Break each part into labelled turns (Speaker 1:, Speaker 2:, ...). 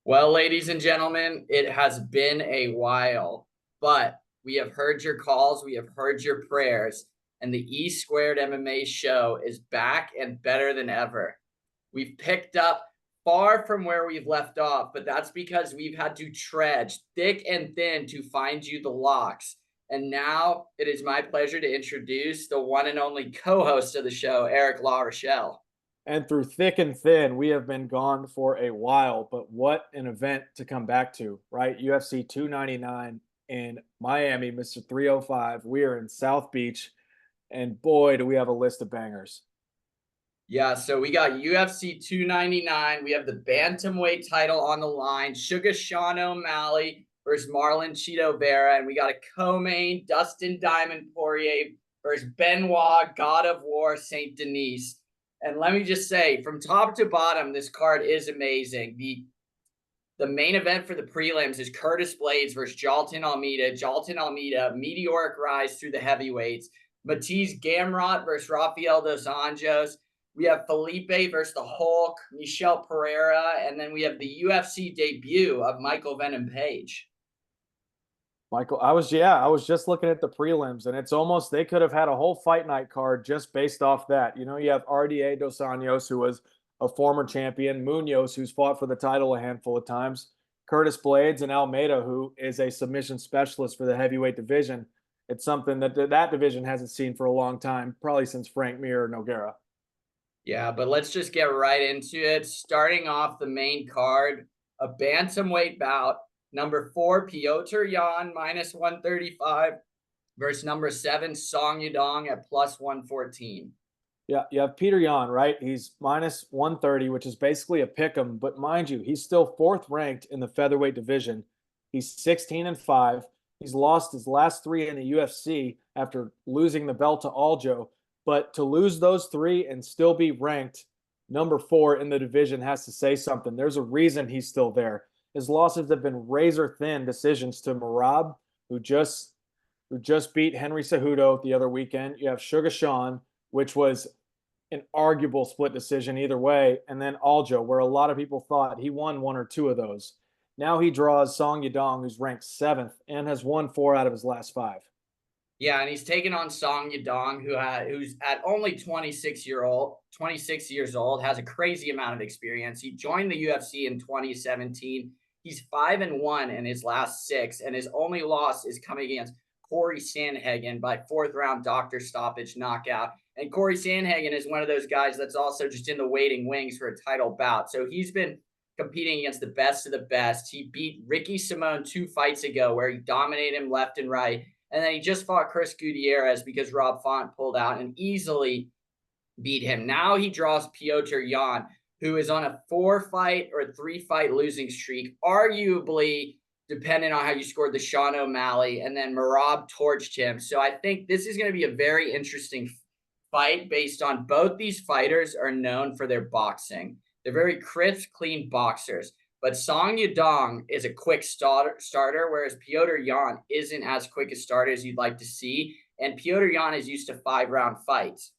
Speaker 1: Well, ladies and gentlemen, it has been a while, but we have heard your calls, we have heard your prayers, and the E Squared MMA show is back and better than ever. We've picked up far from where we've left off, but that's because we've had to trudge thick and thin to find you the locks. And now it is my pleasure to introduce the one and only co-host of the show, Eric La Rochelle.
Speaker 2: And through thick and thin, we have been gone for a while, but what an event to come back to, right? UFC 299 in Miami, Mr. 305. We are in South Beach, and boy, do we have a list of bangers.
Speaker 1: Yeah, so we got UFC 299. We have the bantamweight title on the line. Sugar Sean O'Malley versus Marlon Cheeto Vera. And we got a co-main, Dustin Diamond Poirier versus Benoit, God of War, St. Denis. And let me just say, from top to bottom, this card is amazing. The main event for the prelims is Curtis Blades versus Jailton Almeida. Jailton Almeida, meteoric rise through the heavyweights. Matiz Gamrot versus Rafael dos Anjos. We have Felipe versus the Hulk, Michel Pereira, and then we have the UFC debut of Michael Venom Page.
Speaker 2: Michael, I was just looking at the prelims, and it's almost they could have had a whole fight night card just based off that. You know, you have RDA dos Anjos, who was a former champion, Munoz, who's fought for the title a handful of times, Curtis Blades, and Almeida, who is a submission specialist for the heavyweight division. It's something that that division hasn't seen for a long time, probably since Frank Mir or Nogueira.
Speaker 1: Yeah, but let's just get right into it. Starting off the main card, a bantamweight bout. Number 4, Petr Yan, minus 135, versus number 7, Song Yadong at plus 114.
Speaker 2: Yeah, you have Petr Yan, right? He's minus 130, which is basically a pick 'em. But mind you, he's still fourth ranked in the featherweight division. He's 16-5. He's lost his last 3 in the UFC after losing the belt to Aljo. But to lose those 3 and still be ranked number 4 in the division has to say something. There's a reason he's still there. His losses have been razor thin decisions to Merab, who just beat Henry Cejudo the other weekend. You have Sugar Sean, which was an arguable split decision either way, and then Aljo, where a lot of people thought he won 1 or 2 of those. Now he draws Song Yadong, who's ranked 7th and has won 4 out of his last 5.
Speaker 1: Yeah, and he's taken on Song Yadong, who's at only 26 years old, has a crazy amount of experience. He joined the UFC in 2017. He's 5-1 in his last 6, and his only loss is coming against Corey Sandhagen by 4th round doctor stoppage knockout. And Corey Sandhagen is one of those guys that's also just in the waiting wings for a title bout. So he's been competing against the best of the best. He beat Ricky Simone 2 fights ago where he dominated him left and right. And then he just fought Chris Gutierrez because Rob Font pulled out and easily beat him. Now he draws Petr Yan, who is on a 4-fight or 3-fight losing streak, arguably depending on how you scored the Sean O'Malley, and then Merab torched him. So I think this is going to be a very interesting fight based on both these fighters are known for their boxing. They're very crisp, clean boxers. But Song Yadong is a quick starter, whereas Petr Yan isn't as quick a starter as you'd like to see. And Petr Yan is used to 5-round fights.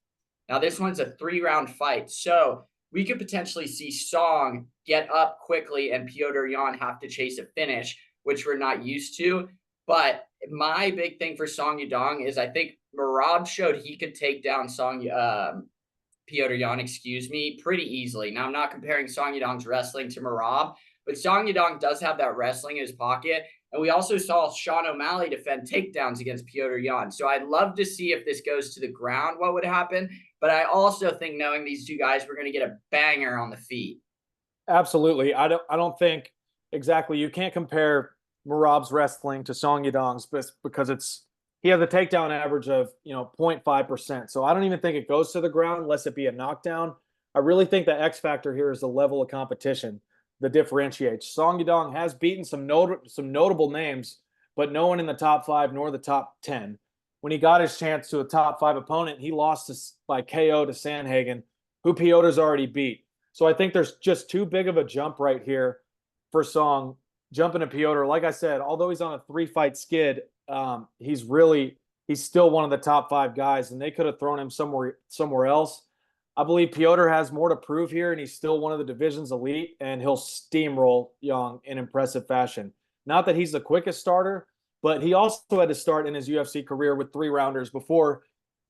Speaker 1: Now, this one's a 3-round fight. So we could potentially see Song get up quickly and Petr Yan have to chase a finish, which we're not used to. But my big thing for Song Yadong is I think Merab showed he could take down Petr Yan, pretty easily. Now, I'm not comparing Song Yadong's wrestling to Merab, but Song Yadong does have that wrestling in his pocket. And we also saw Sean O'Malley defend takedowns against Petr Yan. So I'd love to see if this goes to the ground, what would happen. But I also think knowing these two guys, we're going to get a banger on the feet.
Speaker 2: Absolutely. I don't think exactly. You can't compare Merab's wrestling to Song Yadong's because he has a takedown average of 0.5%. So I don't even think it goes to the ground unless it be a knockdown. I really think the X factor here is the level of competition that differentiates. Song Yadong has beaten some notable names, but no one in the top 5 nor the top 10. When he got his chance to a top 5 opponent, he lost by KO to Sandhagen, who Petr's already beat. So I think there's just too big of a jump right here for Song jumping to Petr. Like I said, although he's on a 3-fight skid, he's still one of the top 5 guys, and they could have thrown him somewhere else. I believe Piotr has more to prove here, and he's still one of the division's elite, and he'll steamroll Young in impressive fashion. Not that he's the quickest starter, but he also had to start in his UFC career with 3-rounders before.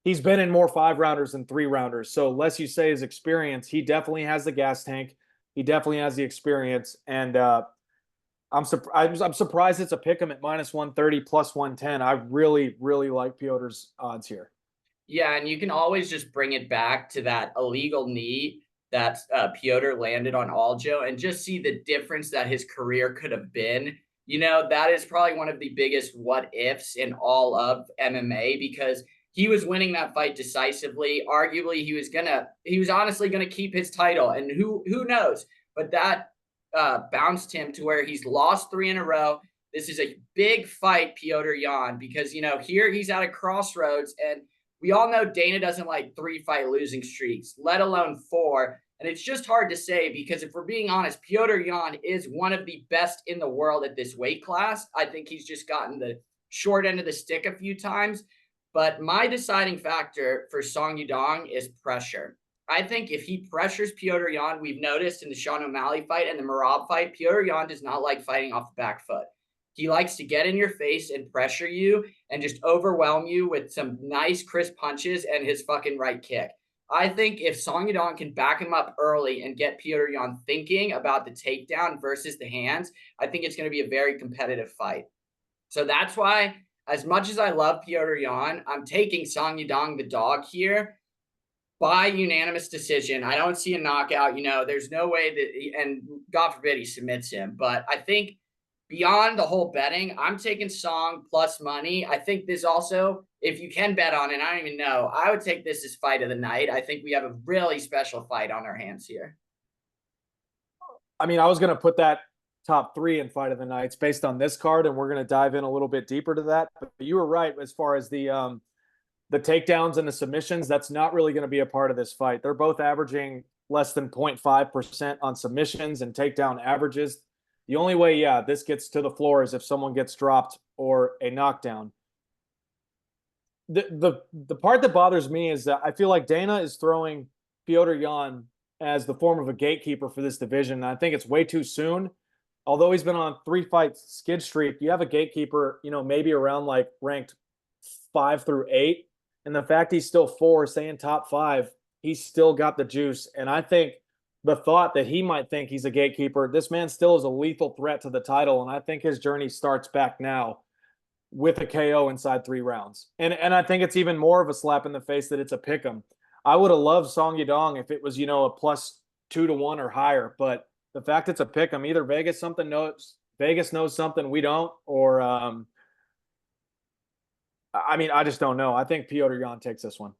Speaker 2: He's been in more 5-rounders than 3-rounders. So, less you say his experience, he definitely has the gas tank. He definitely has the experience, and I'm surprised it's a pick him at -130 +110. I really, really like Piotr's odds here.
Speaker 1: Yeah, and you can always just bring it back to that illegal knee that Piotr landed on Aljo and just see the difference that his career could have been. That is probably one of the biggest what ifs in all of MMA because he was winning that fight decisively. Arguably, he was honestly gonna keep his title, and who knows? But that bounced him to where he's lost 3 in a row. This is a big fight, Piotr Jan, because here he's at a crossroads, and we all know Dana doesn't like 3-fight losing streaks, let alone 4. And it's just hard to say because if we're being honest, Piotr Jan is one of the best in the world at this weight class. I think he's just gotten the short end of the stick a few times. But my deciding factor for Song Yadong is pressure. I think if he pressures Piotr Jan, we've noticed in the Sean O'Malley fight and the Merab fight, Piotr Jan does not like fighting off the back foot. He likes to get in your face and pressure you and just overwhelm you with some nice crisp punches and his fucking right kick. I think if Song Yadong can back him up early and get Piotr Jan thinking about the takedown versus the hands, I think it's going to be a very competitive fight. So that's why, as much as I love Piotr Jan, I'm taking Song Yadong the dog here by unanimous decision. I don't see a knockout. There's no way that, and God forbid he submits him. But I think beyond the whole betting, I'm taking Song plus money. I think this also, if you can bet on it, I don't even know. I would take this as fight of the night. I think we have a really special fight on our hands here.
Speaker 2: I mean, I was going to put that top 3 in fight of the nights based on this card, and we're going to dive in a little bit deeper to that. But you were right as far as the takedowns and the submissions. That's not really going to be a part of this fight. They're both averaging less than 0.5% on submissions and takedown averages. The only way, this gets to the floor is if someone gets dropped or a knockdown. The part that bothers me is that I feel like Dana is throwing Piotr Jan as the form of a gatekeeper for this division. And I think it's way too soon. Although he's been on 3-fight skid streak, you have a gatekeeper, maybe around like ranked 5 through 8. And the fact he's still 4, saying top 5, he's still got the juice. And I think the thought that he might think he's a gatekeeper, this man still is a lethal threat to the title. And I think his journey starts back now with a KO inside 3 rounds. And I think it's even more of a slap in the face that it's a pick 'em. I would have loved Song Yadong if it was, a plus 2-1 or higher. But the fact it's a pick 'em, either Vegas knows something we don't, or I just don't know. I think Piotr Jan takes this one.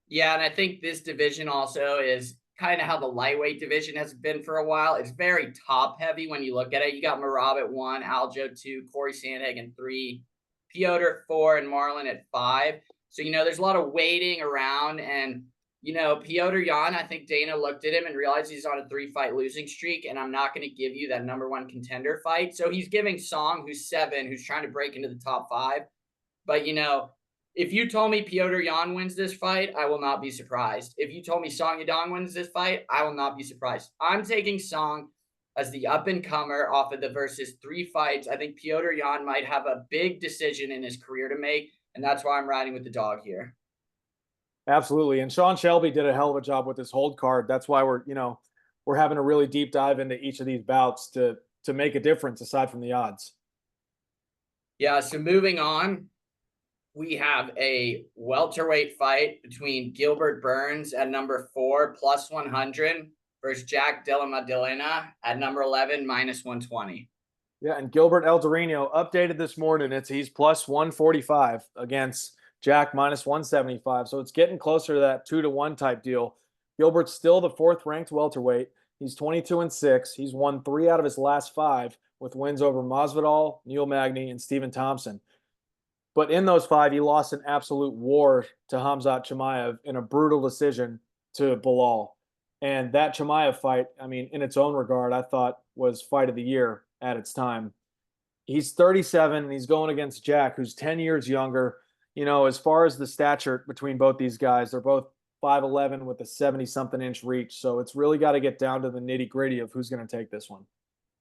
Speaker 1: Yeah, and I think this division also is kind of how the lightweight division has been for a while. It's very top heavy when you look at it. You got Merab at 1, Aljo 2, Corey Sandhagen 3, Piotr 4, and Marlon at 5. So, there's a lot of waiting around. And, Piotr Jan, I think Dana looked at him and realized he's on a 3-fight losing streak, and I'm not going to give you that number 1 contender fight. So he's giving Song, who's 7, who's trying to break into the top 5. But, if you told me Piotr Jan wins this fight, I will not be surprised. If you told me Song Yadong wins this fight, I will not be surprised. I'm taking Song as the up-and-comer off of the versus 3 fights. I think Piotr Jan might have a big decision in his career to make, and that's why I'm riding with the dog here.
Speaker 2: Absolutely. And Sean Shelby did a hell of a job with this hold card. That's why we're having a really deep dive into each of these bouts to make a difference aside from the odds.
Speaker 1: Yeah, so moving on, we have a welterweight fight between Gilbert Burns at number 4 plus 100 versus Jack Della Maddalena at number 11 minus 120.
Speaker 2: Yeah, and Gilbert Eldorino updated this morning. He's plus 145 against Jack minus 175. So it's getting closer to that 2-1 type deal. Gilbert's still the 4th ranked welterweight. He's 22-6. He's won 3 out of his last 5 with wins over Masvidal, Neil Magny, and Stephen Thompson. But in those 5, he lost an absolute war to Khamzat Chimaev in a brutal decision to Bilal. And that Chimaev fight, in its own regard, I thought was fight of the year at its time. He's 37, and he's going against Jack, who's 10 years younger. As far as the stature between both these guys, they're both 5'11" with a 70-something inch reach. So it's really got to get down to the nitty-gritty of who's going to take this one.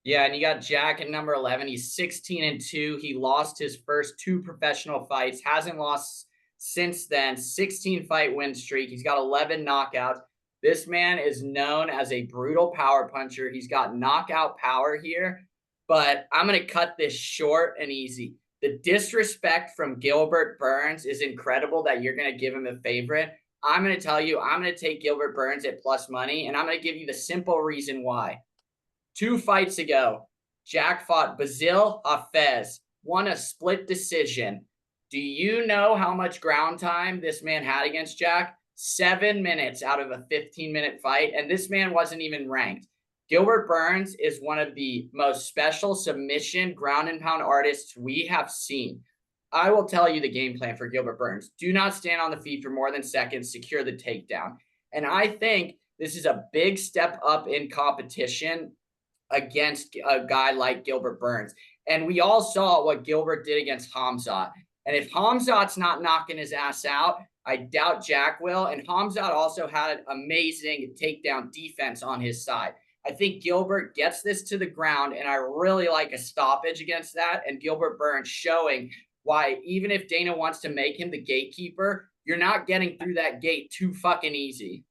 Speaker 1: Yeah, and you got Jack at number 11. He's 16-2. He lost his first 2 professional fights, hasn't lost since then. 16-fight win streak. He's got 11 knockouts. This man is known as a brutal power puncher. He's got knockout power here, but I'm going to cut this short and easy. The disrespect from Gilbert Burns is incredible that you're going to give him a favorite. I'm going to tell you, I'm going to take Gilbert Burns at plus money, and I'm going to give you the simple reason why. 2 fights ago, Jack fought Basil Hafez, won a split decision. Do you know how much ground time this man had against Jack? 7 minutes out of a 15-minute fight, and this man wasn't even ranked. Gilbert Burns is one of the most special submission ground and pound artists we have seen. I will tell you the game plan for Gilbert Burns. Do not stand on the feet for more than seconds, secure the takedown. And I think this is a big step up in competition against a guy like Gilbert Burns. And we all saw what Gilbert did against Hamzat. And if Hamzat's not knocking his ass out, I doubt Jack will. And Hamzat also had amazing takedown defense on his side. I think Gilbert gets this to the ground, and I really like a stoppage against that. And Gilbert Burns showing why, even if Dana wants to make him the gatekeeper, you're not getting through that gate too fucking easy.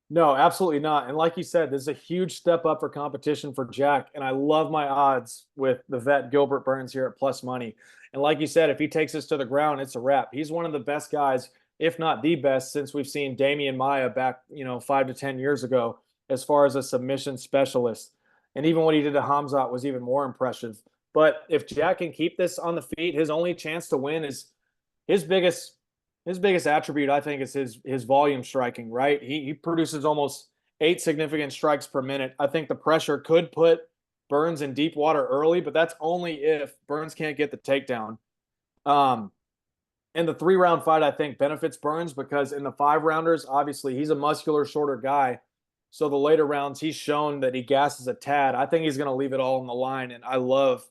Speaker 2: No, absolutely not. And like you said, this is a huge step up for competition for Jack. And I love my odds with the vet Gilbert Burns here at plus money. And like you said, if he takes us to the ground, it's a wrap. He's one of the best guys, if not the best, since we've seen Damian Maia back, 5 to 10 years ago, as far as a submission specialist. And even what he did to Hamzat was even more impressive. But if Jack can keep this on the feet, his only chance to win is his biggest attribute, I think, is his volume striking, right? He produces almost 8 significant strikes per minute. I think the pressure could put Burns in deep water early, but that's only if Burns can't get the takedown. And the 3-round fight, I think, benefits Burns because in the 5-rounders, obviously, he's a muscular, shorter guy. So the later rounds, he's shown that he gasses a tad. I think he's going to leave it all on the line, and I love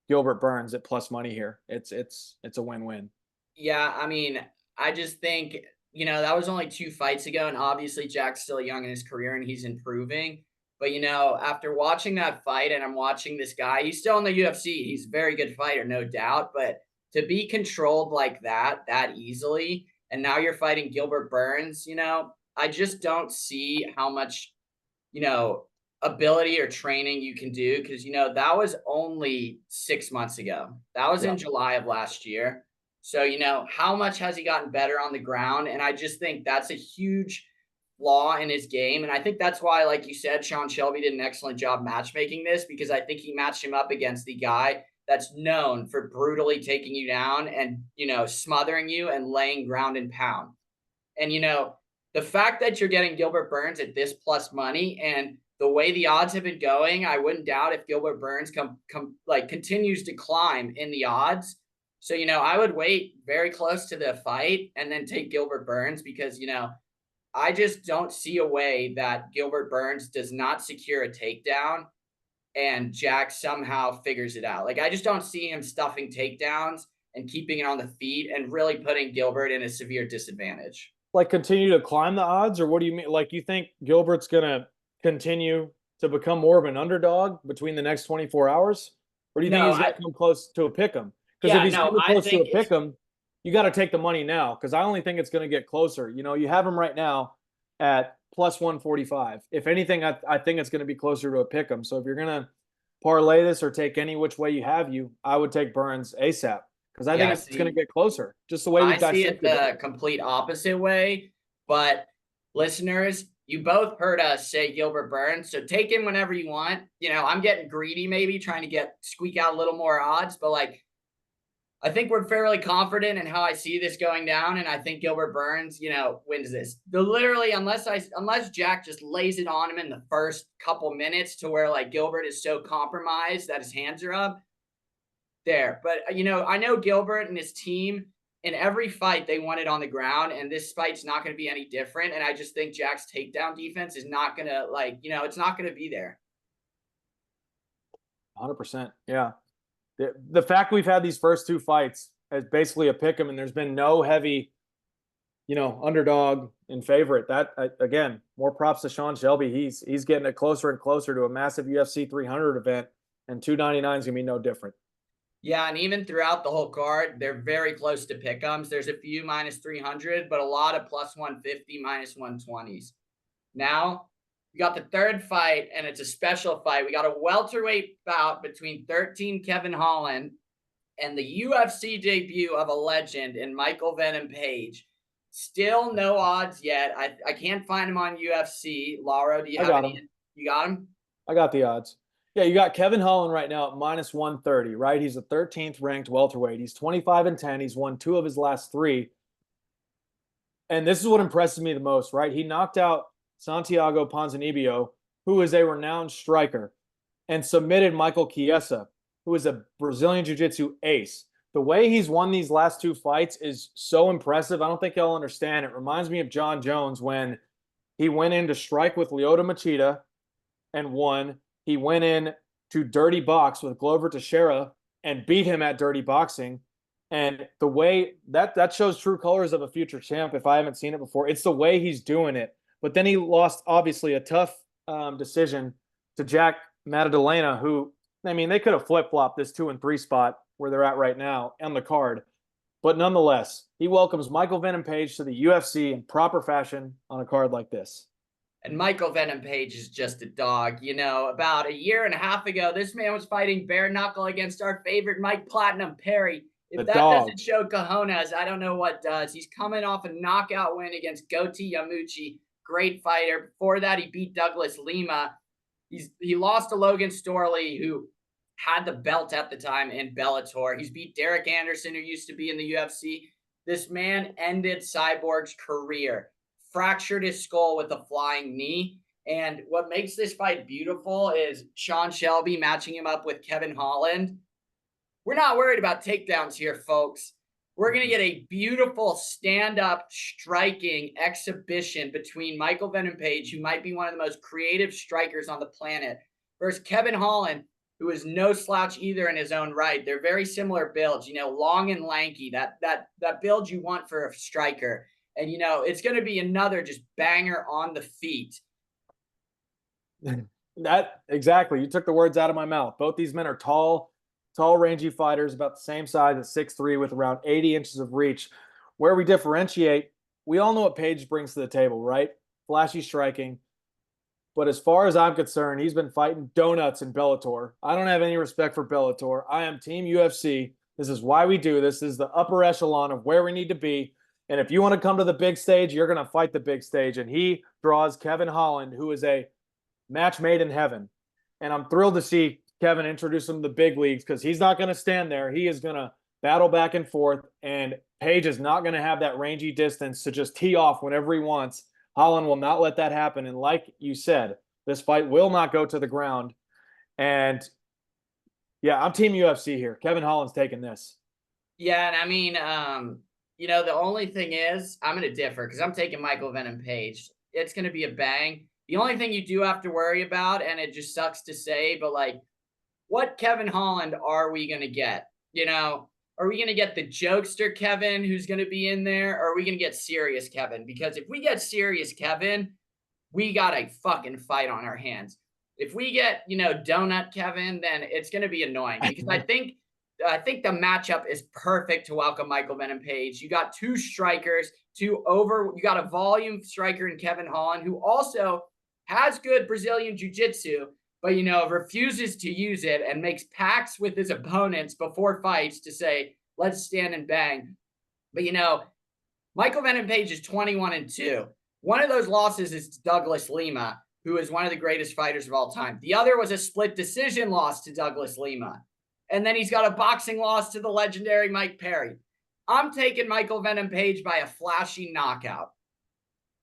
Speaker 2: Gilbert Burns at plus money here. It's a win-win.
Speaker 1: Yeah, I mean, I just think, that was only 2 fights ago, and obviously Jack's still young in his career and he's improving. But, after watching that fight and I'm watching this guy, he's still in the UFC. He's a very good fighter, no doubt. But to be controlled like that easily, and now you're fighting Gilbert Burns, I just don't see how much, ability or training you can do. Because, that was only 6 months ago. That was in July of last year. So, how much has he gotten better on the ground? And I just think that's a huge flaw in his game. And I think that's why, like you said, Sean Shelby did an excellent job matchmaking this, because I think he matched him up against the guy that's known for brutally taking you down and, smothering you and laying ground and pound. And, the fact that you're getting Gilbert Burns at this plus money and the way the odds have been going, I wouldn't doubt if Gilbert Burns continues to climb in the odds. So, I would wait very close to the fight and then take Gilbert Burns because, I just don't see a way that Gilbert Burns does not secure a takedown and Jack somehow figures it out. Like, I just don't see him stuffing takedowns and keeping it on the feet and really putting Gilbert in a severe disadvantage.
Speaker 2: Like, continue to climb the odds, or what do you mean? Like, you think Gilbert's going to continue to become more of an underdog between the next 24 hours? Or do you think he's going to come close to a pick'em? Because if he's coming close to a pick'em, you got to take the money now, because I only think it's going to get closer. You have him right now at plus 145. If anything, I think it's going to be closer to a pick'em. So if you're going to parlay this or take any which way I would take Burns ASAP, because I think it's going to get closer. Just the way we
Speaker 1: see it the complete opposite way. But listeners, you both heard us say Gilbert Burns, so take him whenever you want. I'm getting greedy, maybe trying to squeak out a little more odds, but I think we're fairly confident in how I see this going down, and I think Gilbert Burns, wins this. Literally, unless Jack just lays it on him in the first couple minutes to where Gilbert is so compromised that his hands are up there. But I know Gilbert and his team in every fight they won it on the ground, and this fight's not going to be any different. And I just think Jack's takedown defense is not going to it's not going to be there.
Speaker 2: 100%. Yeah. The fact we've had these first 2 fights as basically a pick'em, and there's been no heavy, underdog in favorite. That again, more props to Sean Shelby. He's getting it closer and closer to a massive UFC 300 event, and 299 is gonna be no different.
Speaker 1: Yeah, and even throughout the whole card, they're very close to pick'ems. There's a few minus 300, but a lot of plus 150, minus 120s. Now, we got the third fight, and it's a special fight. We got a welterweight bout between 13 Kevin Holland and the UFC debut of a legend in Michael Venom Page. Still no odds yet. I can't find him on UFC. Lauro, do you have any? You got him?
Speaker 2: I got the odds. Yeah, you got Kevin Holland right now at minus 130, right? He's the 13th ranked welterweight. He's 25-10. He's won 2 of his last 3. And this is what impresses me the most, right? He knocked out Santiago Ponzinibbio, who is a renowned striker, and submitted Michael Chiesa, who is a Brazilian Jiu-Jitsu ace. The way he's won these last 2 fights is so impressive. I don't think he'll understand. It reminds me of John Jones when he went in to strike with Lyoto Machida and won. He went in to dirty box with Glover Teixeira and beat him at dirty boxing. And the way that shows true colors of a future champ, if I haven't seen it before. It's the way he's doing it. But then he lost, obviously, a tough decision to Jack Maddalena, who, I mean, they could have flip-flopped this 2 and 3 spot where they're at right now on the card. But nonetheless, he welcomes Michael Venom Page to the UFC in proper fashion on a card like this.
Speaker 1: And Michael Venom Page is just a dog. You know, about a year and a half ago, this man was fighting bare knuckle against our favorite Mike Platinum Perry. If that doesn't show cojones, I don't know what does. He's coming off a knockout win against Goti Yamuchi. Great fighter. Before that, he beat Douglas Lima. He lost to Logan Storley, who had the belt at the time in Bellator. He's beat Derek Anderson, who used to be in the UFC. This man ended Cyborg's career, fractured his skull with a flying knee. And what makes this fight beautiful is Sean Shelby matching him up with Kevin Holland. We're not worried about takedowns here, folks. We're going to get a beautiful stand-up striking exhibition between Michael Venom Page, who might be one of the most creative strikers on the planet, versus Kevin Holland, who is no slouch either in his own right. They're very similar builds, you know, long and lanky, that build you want for a striker. And, you know, it's going to be another just banger on the feet.
Speaker 2: That exactly. You took the words out of my mouth. Both these men are tall, rangy fighters, about the same size at 6'3", with around 80 inches of reach. Where we differentiate, we all know what Page brings to the table, right? Flashy striking. But as far as I'm concerned, he's been fighting donuts in Bellator. I don't have any respect for Bellator. I am Team UFC. This is why we do this. This is the upper echelon of where we need to be. And if you want to come to the big stage, you're going to fight the big stage. And he draws Kevin Holland, who is a match made in heaven. And I'm thrilled to see Kevin introduce him to the big leagues, because he's not going to stand there. He is going to battle back and forth, and Page is not going to have that rangy distance to just tee off whenever he wants. Holland will not let that happen. And like you said, this fight will not go to the ground. And yeah, I'm Team UFC here. Kevin Holland's taking this.
Speaker 1: Yeah, and I mean, you know, the only thing is, I'm going to differ because I'm taking Michael Venom Page. It's going to be a bang. The only thing you do have to worry about, and it just sucks to say, but like, what Kevin Holland are we going to get? You know, are we going to get the jokester Kevin who's going to be in there? Or are we going to get serious Kevin? Because if we get serious Kevin, we got a fucking fight on our hands. If we get, you know, donut Kevin, then it's going to be annoying, because I think the matchup is perfect to welcome Michael Venom Page. You got 2 strikers, you got a volume striker in Kevin Holland, who also has good Brazilian jiu-jitsu, but, you know, refuses to use it and makes pacts with his opponents before fights to say, let's stand and bang. But, you know, Michael Venom Page is 21-2. One of those losses is Douglas Lima, who is one of the greatest fighters of all time. The other was a split decision loss to Douglas Lima. And then he's got a boxing loss to the legendary Mike Perry. I'm taking Michael Venom Page by a flashy knockout.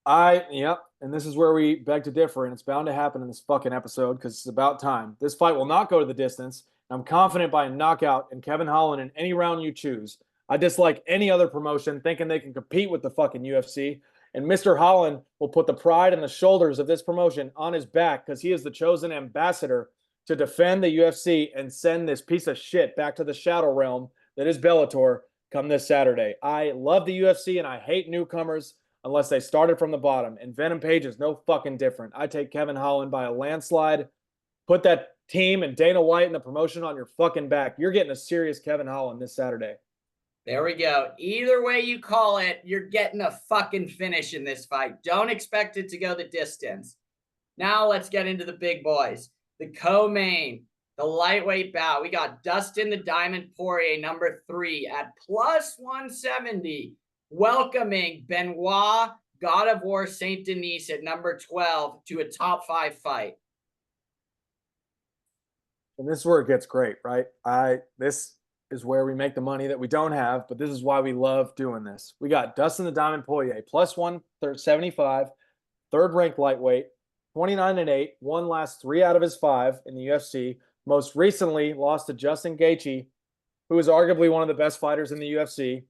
Speaker 2: Yep. And this is where we beg to differ, and it's bound to happen in this fucking episode because it's about time. This fight will not go to the distance. I'm confident by a knockout in Kevin Holland in any round you choose. I dislike any other promotion thinking they can compete with the fucking UFC. And Mr. Holland will put the pride and the shoulders of this promotion on his back, because he is the chosen ambassador to defend the UFC and send this piece of shit back to the shadow realm that is Bellator come this Saturday. I love the UFC and I hate newcomers. unless they started from the bottom. And Venom Page is no fucking different. I take Kevin Holland by a landslide. Put that team and Dana White and the promotion on your fucking back. You're getting a serious Kevin Holland this Saturday.
Speaker 1: There we go. Either way you call it, you're getting a fucking finish in this fight. Don't expect it to go the distance. Now let's get into the big boys. The co-main, the lightweight bout. We got Dustin the Diamond Poirier, number 3 at plus 170. Welcoming Benoit, God of War, St. Denis at number 12 to a top 5 fight.
Speaker 2: And this is where it gets great, right? This is where we make the money that we don't have, but this is why we love doing this. We got Dustin the Diamond Poirier, plus 175, third-ranked lightweight, 29-8, won last 3 out of his 5 in the UFC. Most recently lost to Justin Gaethje, who is arguably one of the best fighters in the UFC,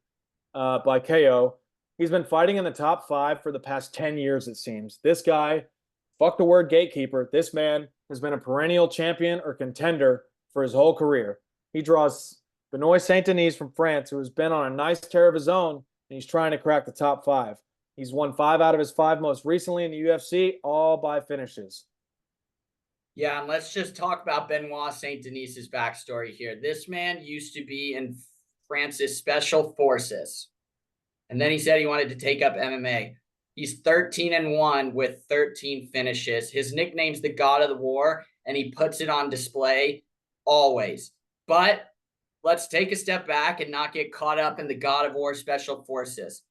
Speaker 2: by KO. He's been fighting in the top 5 for the past 10 years, it seems. This guy, fuck the word gatekeeper, this man has been a perennial champion or contender for his whole career. He draws Benoit St. Denis from France, who has been on a nice tear of his own, and he's trying to crack the top 5. He's won 5 out of his 5 most recently in the UFC, all by finishes.
Speaker 1: Yeah, and let's just talk about Benoit St. Denis's backstory here. This man used to be in France's special forces, and then he said he wanted to take up MMA. He's 13-1 with 13 finishes. His nickname's the God of the War, and he puts it on display always. But let's take a step back and not get caught up in the God of War special forces.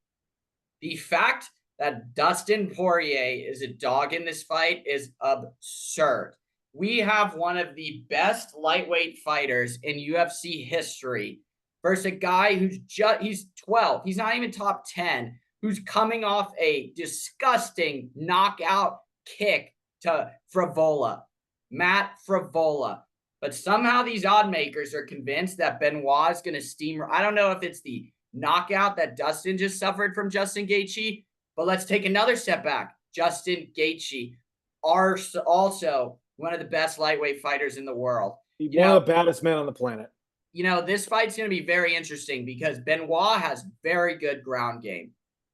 Speaker 1: The fact that Dustin Poirier is a dog in this fight is absurd. We have one of the best lightweight fighters in UFC history versus a guy who's he's 12. He's not even top 10, who's coming off a disgusting knockout kick to Frivola, Matt Frivola. But somehow these odd makers are convinced that Benoit is going to steam. I don't know if it's the knockout that Dustin just suffered from Justin Gaethje, but let's take another step back. Justin Gaethje are also one of the best lightweight fighters in the world.
Speaker 2: One of the baddest men on the planet.
Speaker 1: You know, this fight's going to be very interesting because Benoit has very good ground game.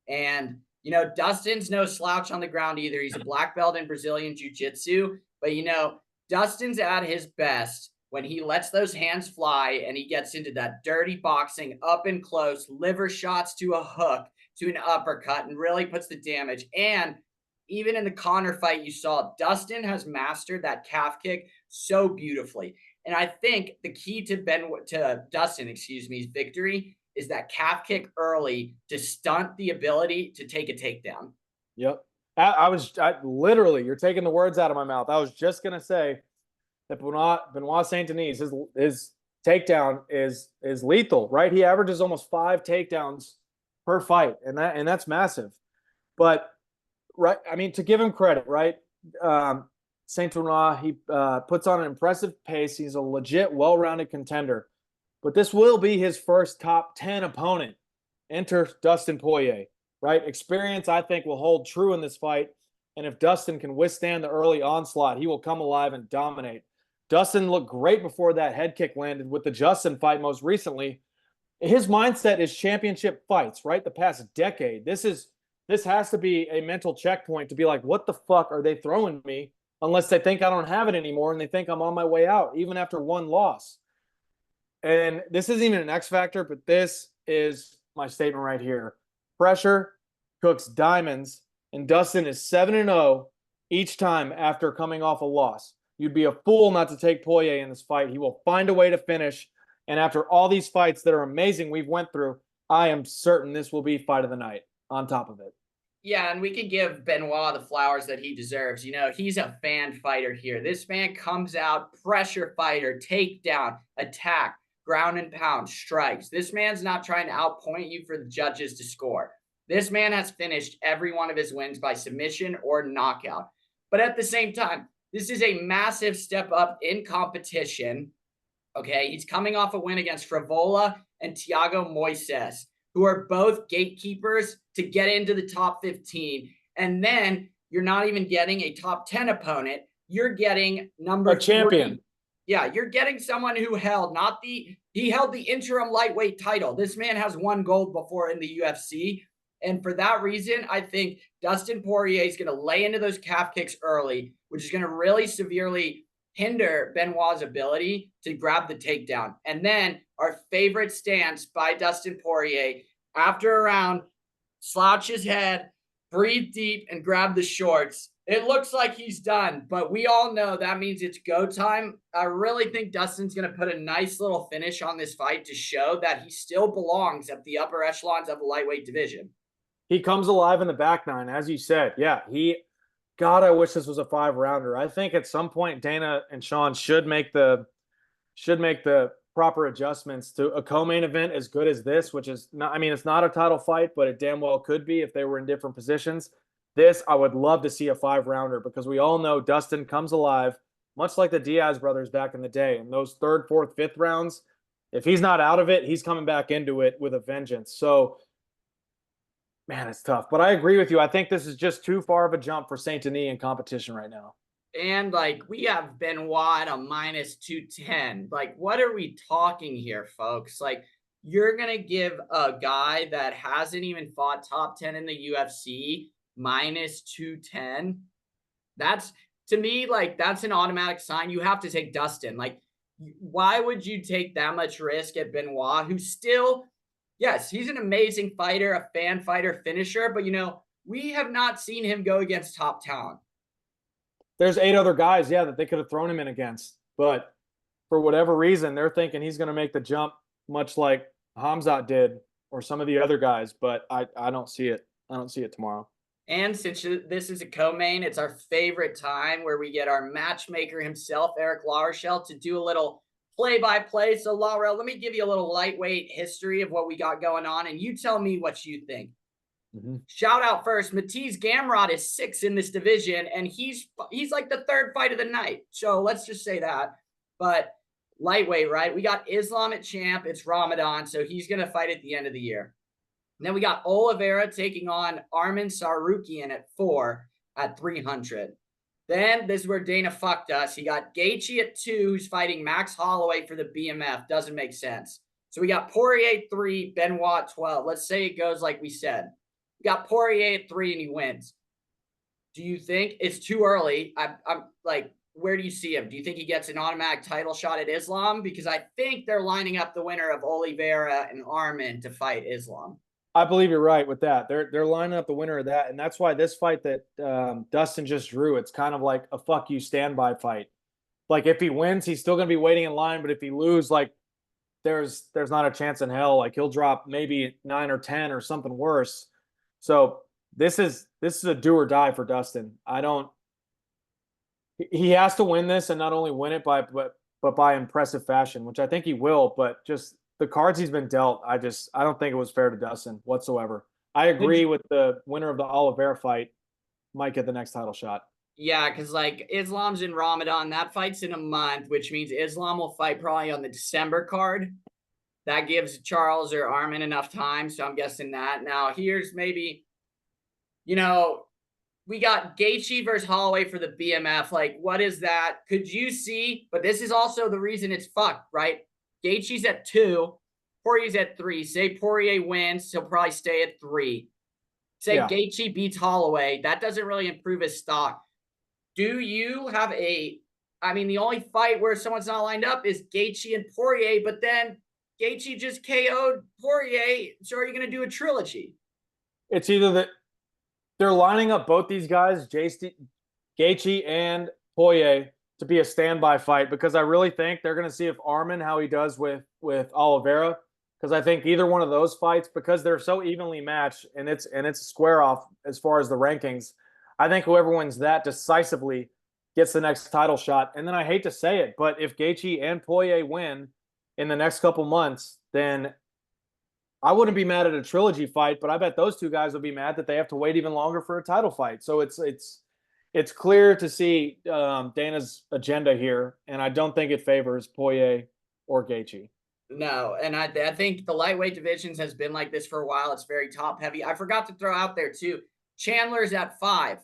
Speaker 1: And, you know, Dustin's no slouch on the ground either. He's a black belt in Brazilian Jiu-Jitsu. But, you know, Dustin's at his best when he lets those hands fly and he gets into that dirty boxing, up and close, liver shots to a hook, to an uppercut, and really puts the damage. And even in the Conor fight you saw, Dustin has mastered that calf kick so beautifully. And I think the key to Dustin's victory is that calf kick early to stunt the ability to take a takedown.
Speaker 2: Yep. I literally, you're taking the words out of my mouth. I was just going to say that Benoit St. Denis, his takedown is lethal, right? He averages almost 5 takedowns per fight, and that's massive. But right, I mean, to give him credit, right? St. Denis, he puts on an impressive pace. He's a legit, well-rounded contender. But this will be his first top 10 opponent. Enter Dustin Poirier, right? Experience, I think, will hold true in this fight. And if Dustin can withstand the early onslaught, he will come alive and dominate. Dustin looked great before that head kick landed with the Justin fight most recently. His mindset is championship fights, right? The past decade. This has to be a mental checkpoint to be like, what the fuck are they throwing me? Unless they think I don't have it anymore and they think I'm on my way out, even after one loss. And this isn't even an X factor, but this is my statement right here. Pressure cooks diamonds, and Dustin is 7-0 each time after coming off a loss. You'd be a fool not to take Poirier in this fight. He will find a way to finish. And after all these fights that are amazing we've went through, I am certain this will be fight of the night on top of it.
Speaker 1: Yeah, and we can give Benoit the flowers that he deserves. You know, he's a fan fighter here. This man comes out, pressure fighter, takedown, attack, ground and pound, strikes. This man's not trying to outpoint you for the judges to score. This man has finished every one of his wins by submission or knockout. But at the same time, this is a massive step up in competition. Okay, he's coming off a win against Frivola and Thiago Moises, who are both gatekeepers to get into the top 15. And then you're not even getting a top 10 opponent. You're getting number
Speaker 2: 40. Champion.
Speaker 1: Yeah, you're getting someone who held he held the interim lightweight title. This man has won gold before in the UFC. And for that reason, I think Dustin Poirier is going to lay into those calf kicks early, which is going to really severely hinder Benoit's ability to grab the takedown. And then our favorite stance by Dustin Poirier, after a round, slouch his head, breathe deep, and grab the shorts. It looks like he's done, but we all know that means it's go time. I really think Dustin's going to put a nice little finish on this fight to show that he still belongs at the upper echelons of the lightweight division.
Speaker 2: He comes alive in the back nine, as you said. Yeah, God, I wish this was a 5-rounder. I think at some point Dana and Sean should make the proper adjustments to a co-main event as good as this, which is not, I mean, it's not a title fight, but it damn well could be if they were in different positions. This, I would love to see a 5-rounder because we all know Dustin comes alive, much like the Diaz brothers back in the day. In those 3rd, 4th, 5th rounds, if he's not out of it, he's coming back into it with a vengeance. So, man, it's tough. But I agree with you. I think this is just too far of a jump for Saint Denis in competition right now.
Speaker 1: And like we have Benoit at a -210. Like, what are we talking here, folks? Like, you're gonna give a guy that hasn't even fought top 10 in the UFC -210. That's, to me, like, that's an automatic sign. You have to take Dustin. Like, why would you take that much risk at Benoit, who's still, yes, he's an amazing fighter, a fan fighter, finisher, but we have not seen him go against top talent.
Speaker 2: There's 8 other guys, yeah, that they could have thrown him in against. But for whatever reason, they're thinking he's going to make the jump much like Hamzat did or some of the other guys. But I don't see it. I don't see it tomorrow.
Speaker 1: And since this is a co-main, it's our favorite time where we get our matchmaker himself, Eric LaRochelle, to do a little play-by-play. So, Laurel, let me give you a little lightweight history of what we got going on, and you tell me what you think. Mm-hmm. Shout out first, Matisse Gamrot is 6 in this division, and he's like the 3rd fight of the night. So let's just say that. But lightweight, right? We got Islam at champ. It's Ramadan, so he's going to fight at the end of the year. And then we got Oliveira taking on Arman Sarukian at 4 at 300. Then this is where Dana fucked us. He got Gaethje at 2, who's fighting Max Holloway for the BMF. Doesn't make sense. So we got Poirier 3, Benoit 12. Let's say it goes like we said. We got Poirier at 3 and he wins. Do you think it's too early? I'm like, where do you see him? Do you think he gets an automatic title shot at Islam? Because I think they're lining up the winner of Oliveira and Arman to fight Islam.
Speaker 2: I believe you're right with that. They're lining up the winner of that, and that's why this fight that Dustin just drew, it's kind of like a fuck you standby fight. Like if he wins, he's still going to be waiting in line, but if he loses, like there's not a chance in hell. Like he'll drop maybe 9 or 10 or something worse. So this is a do or die for Dustin. He has to win this and not only win it but by impressive fashion, which I think he will, but just the cards he's been dealt, I don't think it was fair to Dustin whatsoever. I agree with the winner of the Oliveira fight might get the next title shot.
Speaker 1: Yeah, because like Islam's in Ramadan. That fight's in a month, which means Islam will fight probably on the December card. That gives Charles or Arman enough time, so I'm guessing that. Now, here's maybe, we got Gaethje versus Holloway for the BMF. Like, what is that? Could you see? But this is also the reason it's fucked, right? Gaethje's at 2, Poirier's at 3. Say Poirier wins, he'll probably stay at 3. Say Gaethje beats Holloway, that doesn't really improve his stock. Do you have the only fight where someone's not lined up is Gaethje and Poirier, but then Gaethje just KO'd Poirier, so are you going to do a trilogy?
Speaker 2: It's either that they're lining up both these guys, Gaethje and Poirier, to be a standby fight because I really think they're going to see if Arman, how he does with Oliveira, because I think either one of those fights, because they're so evenly matched and it's a square off as far as the rankings, I think whoever wins that decisively gets the next title shot. And then I hate to say it, but if Gaethje and Poirier win in the next couple months, then I wouldn't be mad at a trilogy fight, but I bet those two guys will be mad that they have to wait even longer for a title fight. So it's clear to see Dana's agenda here, and I don't think it favors Poirier or Gaethje.
Speaker 1: No, and I think the lightweight divisions has been like this for a while. It's very top heavy. I forgot to throw out there too, Chandler's at 5.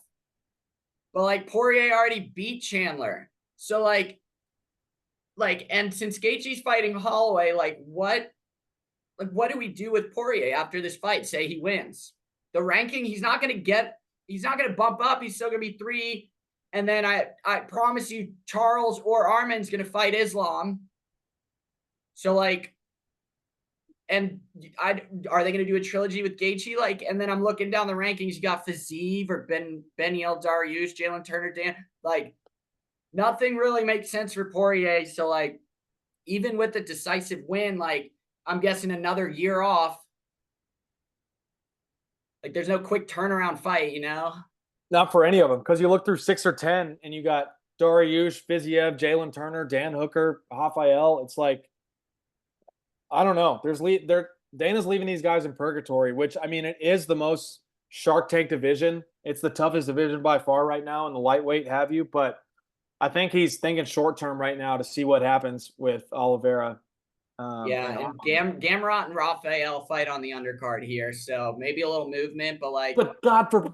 Speaker 1: But like Poirier already beat Chandler. So and since Gaethje's fighting Holloway, what do we do with Poirier after this fight? Say he wins. the ranking, he's not going to bump up. He's still going to be 3. And then I promise you, Charles or Armin's going to fight Islam. So like, and are they going to do a trilogy with Gaethje? Like, and then I'm looking down the rankings. You got Fiziev or Beneil Dariush, Jalen Turner, Dan. Like, nothing really makes sense for Poirier. So like, even with the decisive win, like I'm guessing another year off. Like, there's no quick turnaround fight, you know?
Speaker 2: Not for any of them, because you look through 6 or 10 and you got Dariush, Fiziev, Jalen Turner, Dan Hooker, Rafael. It's like, I don't know. Dana's leaving these guys in purgatory, which, I mean, it is the most Shark Tank division. It's the toughest division by far right now in the lightweight, have you? But I think he's thinking short term right now to see what happens with Oliveira.
Speaker 1: And Gamrot and Rafael fight on the undercard here, so maybe a little movement, but like,
Speaker 2: but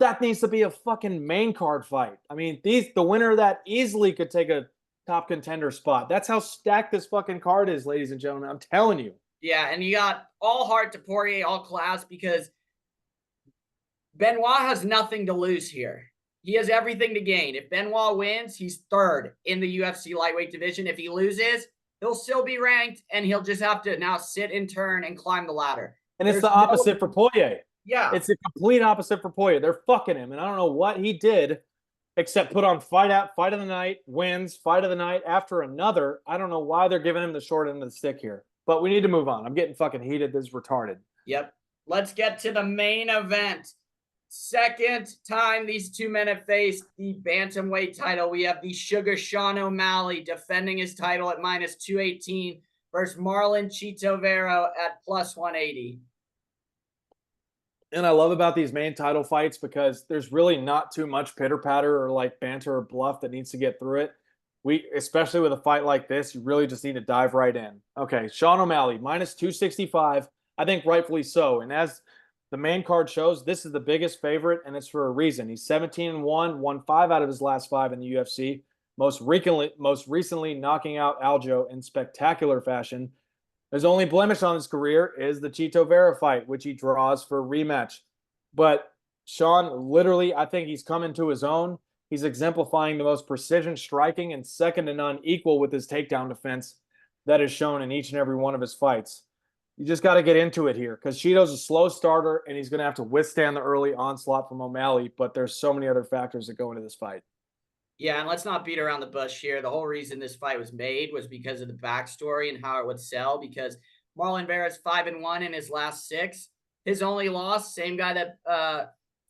Speaker 2: that needs to be a fucking main card fight. I mean, the winner of that easily could take a top contender spot. That's how stacked this fucking card is, ladies and gentlemen. I'm telling you.
Speaker 1: Yeah, and you got all heart to Poirier, all class, because Benoit has nothing to lose here. He has everything to gain. If Benoit wins, he's 3rd in the UFC lightweight division. If he loses, he'll still be ranked, and he'll just have to now sit in turn and climb the ladder.
Speaker 2: And it's the opposite for Poirier.
Speaker 1: Yeah.
Speaker 2: It's the complete opposite for Poirier. They're fucking him, and I don't know what he did except put on fight of the night, wins, fight of the night after another. I don't know why they're giving him the short end of the stick here. But we need to move on. I'm getting fucking heated. This is retarded.
Speaker 1: Yep. Let's get to the main event. Second time these two men have faced the bantamweight title. We have the Sugar Sean O'Malley defending his title at -218 versus Marlon Chito Vera at +180.
Speaker 2: And I love about these main title fights because there's really not too much pitter patter or like banter or bluff that needs to get through it. Especially with a fight like this, you really just need to dive right in. Okay, Sean O'Malley -265. I think rightfully so. And as the main card shows, this is the biggest favorite, and it's for a reason. He's 17-1, won 5 out of his last 5 in the UFC. Most recently knocking out Aljo in spectacular fashion. His only blemish on his career is the Chito Vera fight, which he draws for a rematch. But Sean, literally, I think he's come into his own. He's exemplifying the most precision striking and second to none equal with his takedown defense that is shown in each and every one of his fights. You just got to get into it here because Chito's a slow starter and he's going to have to withstand the early onslaught from O'Malley, but there's so many other factors that go into this fight.
Speaker 1: Yeah, and let's not beat around the bush here. The whole reason this fight was made was because of the backstory and how it would sell, because Marlon Vera's 5-1 in his last 6. His only loss, same guy that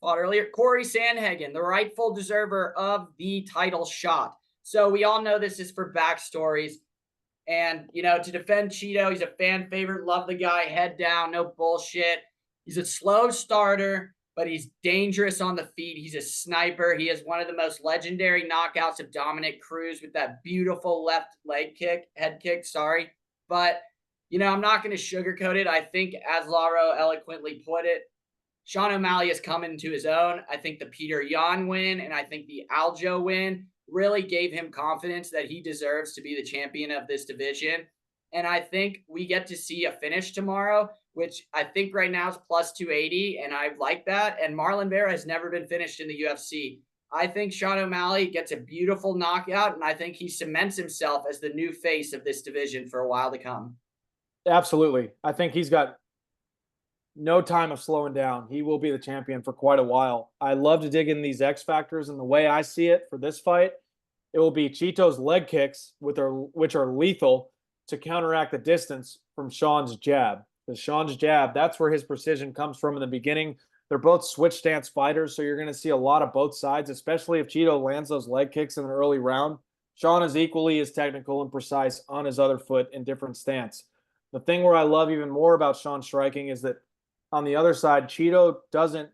Speaker 1: fought earlier, Corey Sandhagen, the rightful deserver of the title shot. So we all know this is for backstories. And, you know, to defend Chito, he's a fan favorite. Love the guy. Head down. No bullshit. He's a slow starter, but he's dangerous on the feet. He's a sniper. He has one of the most legendary knockouts of Dominic Cruz with that beautiful left head kick. But, you know, I'm not going to sugarcoat it. I think, as Laro eloquently put it, Sean O'Malley has come into his own. I think the Petr Yan win and I think the Aljo win really gave him confidence that he deserves to be the champion of this division. And I think we get to see a finish tomorrow, which I think right now is +280, and I like that. And Marlon Vera has never been finished in the UFC. I think Sean O'Malley gets a beautiful knockout, and I think he cements himself as the new face of this division for a while to come.
Speaker 2: Absolutely. I think he's got no time of slowing down. He will be the champion for quite a while. I love to dig in these X factors, and the way I see it for this fight, it will be Chito's leg kicks, which are lethal to counteract the distance from Sean's jab. Because Sean's jab, that's where his precision comes from in the beginning. They're both switch stance fighters, so you're going to see a lot of both sides, especially if Chito lands those leg kicks in an early round. Sean is equally as technical and precise on his other foot in different stance. The thing where I love even more about Sean's striking is that on the other side, Chito doesn't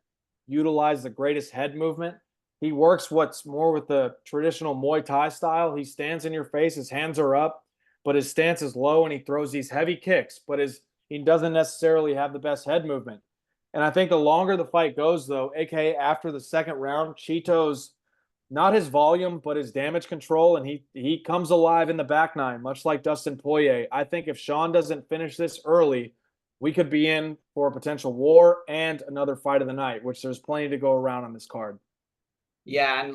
Speaker 2: utilize the greatest head movement. He works what's more with the traditional Muay Thai style. He stands in your face, his hands are up, but his stance is low, and he throws these heavy kicks, but he doesn't necessarily have the best head movement. And I think the longer the fight goes, though, aka after the second round, Chito's not his volume, but his damage control, and he comes alive in the back nine, much like Dustin Poirier. I think if Sean doesn't finish this early, we could be in for a potential war and another fight of the night, which there's plenty to go around on this card.
Speaker 1: Yeah, and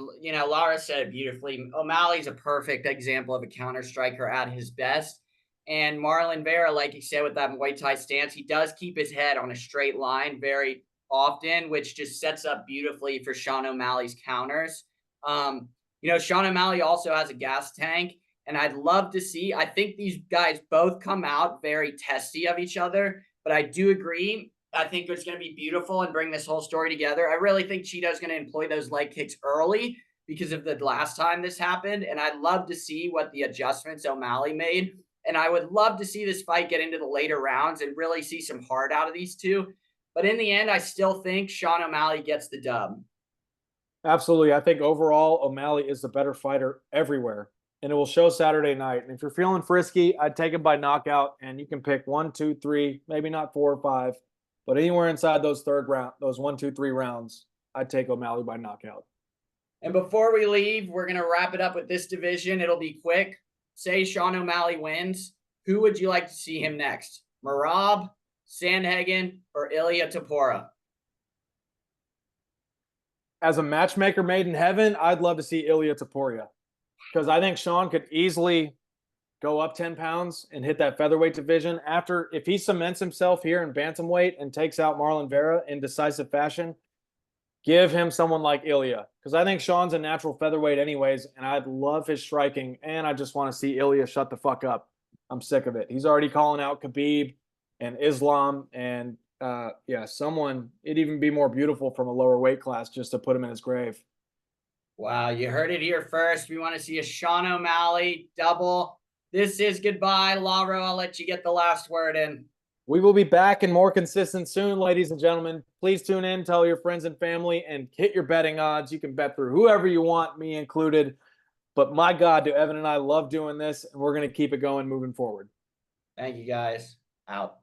Speaker 1: Lara said it beautifully. O'Malley's a perfect example of a counter striker at his best. And Marlon Vera, like you said, with that Muay Thai stance, he does keep his head on a straight line very often, which just sets up beautifully for Sean O'Malley's counters. Sean O'Malley also has a gas tank, and I'd love to see. I think these guys both come out very testy of each other, but I do agree. I think it's going to be beautiful and bring this whole story together. I really think Cheeto's going to employ those leg kicks early because of the last time this happened, and I'd love to see what the adjustments O'Malley made. And I would love to see this fight get into the later rounds and really see some heart out of these two. But in the end, I still think Sean O'Malley gets the dub.
Speaker 2: Absolutely. I think overall, O'Malley is the better fighter everywhere, and it will show Saturday night. And if you're feeling frisky, I'd take him by knockout, and you can pick 1, 2, 3, maybe not 4 or 5, but anywhere inside those those 1, 2, 3 rounds, I'd take O'Malley by knockout.
Speaker 1: And before we leave, we're going to wrap it up with this division. It'll be quick. Say Sean O'Malley wins. Who would you like to see him next? Merab, Sandhagen, or Ilia Topuria?
Speaker 2: As a matchmaker made in heaven, I'd love to see Ilia Topuria, because I think Sean could easily go up 10 pounds and hit that featherweight division. If he cements himself here in bantamweight and takes out Marlon Vera in decisive fashion, give him someone like Ilia, because I think Sean's a natural featherweight anyways, and I'd love his striking, and I just want to see Ilia shut the fuck up. I'm sick of it. He's already calling out Khabib and Islam, and it'd even be more beautiful from a lower weight class just to put him in his grave.
Speaker 1: Wow, you heard it here first. We want to see a Sean O'Malley double. This is goodbye. Lara, I'll let you get the last word in.
Speaker 2: We will be back and more consistent soon, ladies and gentlemen. Please tune in, tell your friends and family, and hit your betting odds. You can bet through whoever you want, me included. But my God, do Evan and I love doing this, and we're going to keep it going moving forward.
Speaker 1: Thank you, guys. Out.